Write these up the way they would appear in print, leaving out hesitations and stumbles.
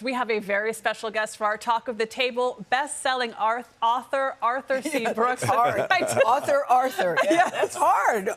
We have a very special guest for our Talk of the Table, best-selling author Arthur C. Brooks. Hard. Author Arthur. Yeah, that's hard.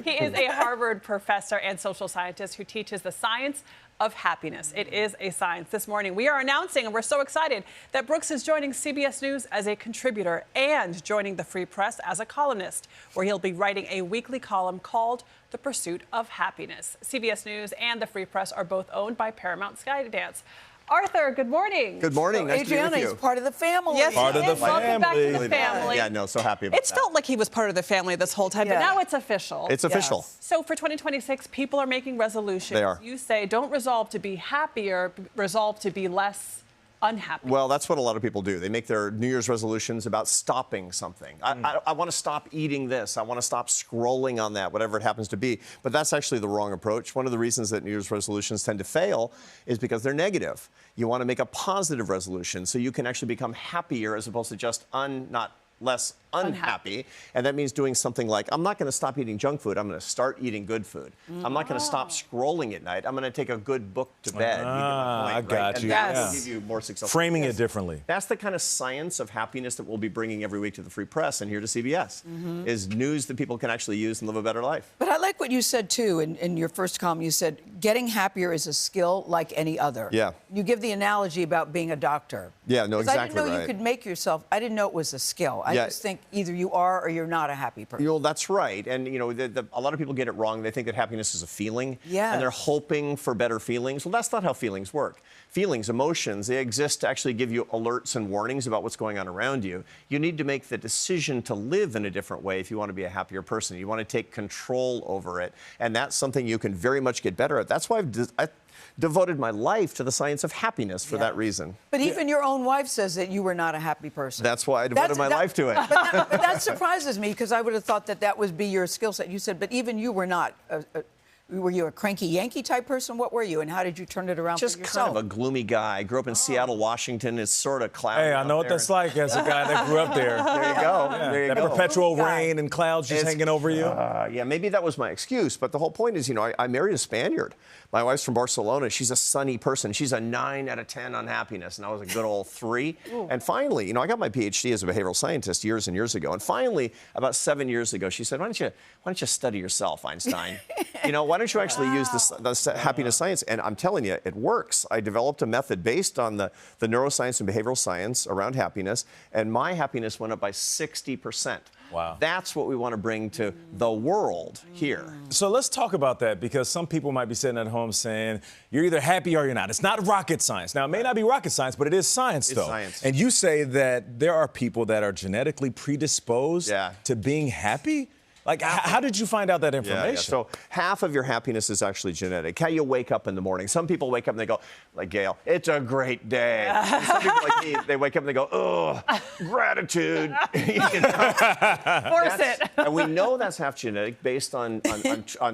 He is a Harvard professor and social scientist who teaches the science of happiness. It is a science. This morning, we are announcing, and we're so excited, that Brooks is joining CBS News as a contributor and joining the Free Press as a columnist, where he'll be writing a weekly column called The Pursuit of Happiness. CBS News and the Free Press are both owned by Paramount Skydance. Arthur, good morning. Good morning. So nice Adriana to be with you. is part of the family. Yes, Part of the Welcome back to the family. family. Yeah, no, so happy about It's that. felt like he was part of the family this whole time, Yeah. but now it's official. It's official. Yes. So for 2026, people are making resolutions. They are. You say don't resolve to be happier, resolve to be less unhappy. Well, that's what a lot of people do. They make their New Year's resolutions about stopping something. I want to stop eating this. I want to stop scrolling on that, whatever it happens to be. But that's actually the wrong approach. One of the reasons that New Year's resolutions tend to fail is because they're negative. You want to make a positive resolution so you can actually become happier as opposed to just not less unhappy. And that means doing something like, I'm not going to stop eating junk food. I'm going to start eating good food. I'm not going to stop scrolling at night. I'm going to take a good book to bed. You get my point, I got right? you. And that Yes. will give you more success. Framing it differently. That's the kind of science of happiness that we'll be bringing every week to the Free Press and here to CBS, is news that people can actually use and live a better life. But I like what you said, too, in your first column. You said getting happier is a skill like any other. Yeah. You give the analogy about being a doctor. Yeah, no, 'Cause exactly I didn't know right. you could make yourself. I didn't know it was a skill. I Yeah. just think either you are or you're not a happy person. You know, that's right. And, you know, a lot of people get it wrong. They think that happiness is a feeling. Yes. And they're hoping for better feelings. Well, that's not how feelings work. Feelings, emotions, they exist to actually give you alerts and warnings about what's going on around you. You need to make the decision to live in a different way if you want to be a happier person. You want to take control over it. And that's something you can very much get better at. That's why I've devoted my life to the science of happiness for that reason. But even your own wife says that you were not a happy person. That's why I devoted my life to it. But that surprises me, because I would have thought that would be your skill set. You said, but even you were not. Were you a cranky Yankee type person? What were you, and how did you turn it around Just for yourself? kind of a gloomy guy. I grew up in Seattle, Washington. It's sort of cloudy. Hey, I know out what there. that's like as a guy that grew up there. There you go. There you That go. perpetual rain and clouds just hanging over you. Yeah, maybe that was my excuse. But the whole point is, you know, I married a Spaniard. My wife's from Barcelona. She's a sunny person. She's a 9 out of 10 on happiness, and I was a good old 3. And finally, you know, I got my PhD as a behavioral scientist years and years ago. And finally, about 7 years ago, she said, why don't you study yourself, Einstein? You know, why don't you actually use the happiness science? And I'm telling you, it works. I developed a method based on the neuroscience and behavioral science around happiness, and my happiness went up by 60%. Wow. That's what we want to bring to the world here. So let's talk about that, because some people might be sitting at home saying, you're either happy or you're not. It's not rocket science. Now, it may not be rocket science, but it is science, though. Science. And you say that there are people that are genetically predisposed to being happy? Like, how did you find out that information? Yeah. So half of your happiness is actually genetic. How you wake up in the morning. Some people wake up and they go, like Gayle, it's a great day. And some people like me, they wake up and they go, ugh, gratitude. You know? Force it. And we know that's half genetic based on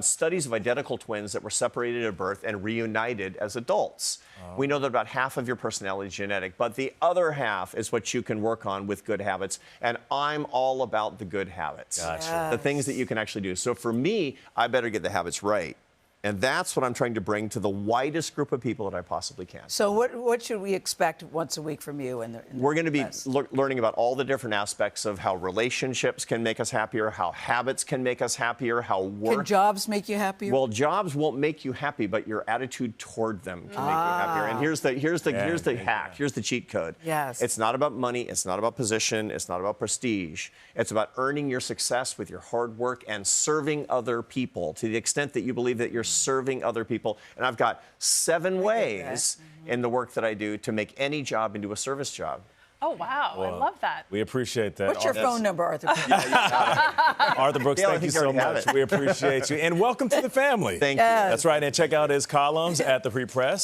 studies of identical twins that were separated at birth and reunited as adults. We know that about half of your personality is genetic, but the other half is what you can work on with good habits. And I'm all about the good habits. Gotcha. The things that you can actually do. So for me, I better get the habits right. And that's what I'm trying to bring to the widest group of people that I possibly can. So what should we expect once a week from you? We're going to be learning about all the different aspects of how relationships can make us happier, how habits can make us happier, how work... Can jobs make you happier? Well, jobs won't make you happy, but your attitude toward them can make you happier. And here's the hack. Here's the cheat code. Yes. It's not about money. It's not about position. It's not about prestige. It's about earning your success with your hard work and serving other people to the extent that you believe that you're serving other people. And I've got 7 ways in the work that I do to make any job into a service job. Oh, wow. I love that. We appreciate that. What's your phone number, Arthur? Arthur Brooks, Gayle, I thank you think I so already have much. it. We appreciate you. And welcome to the family. Thank you. That's right. And check out his columns at the Free Press.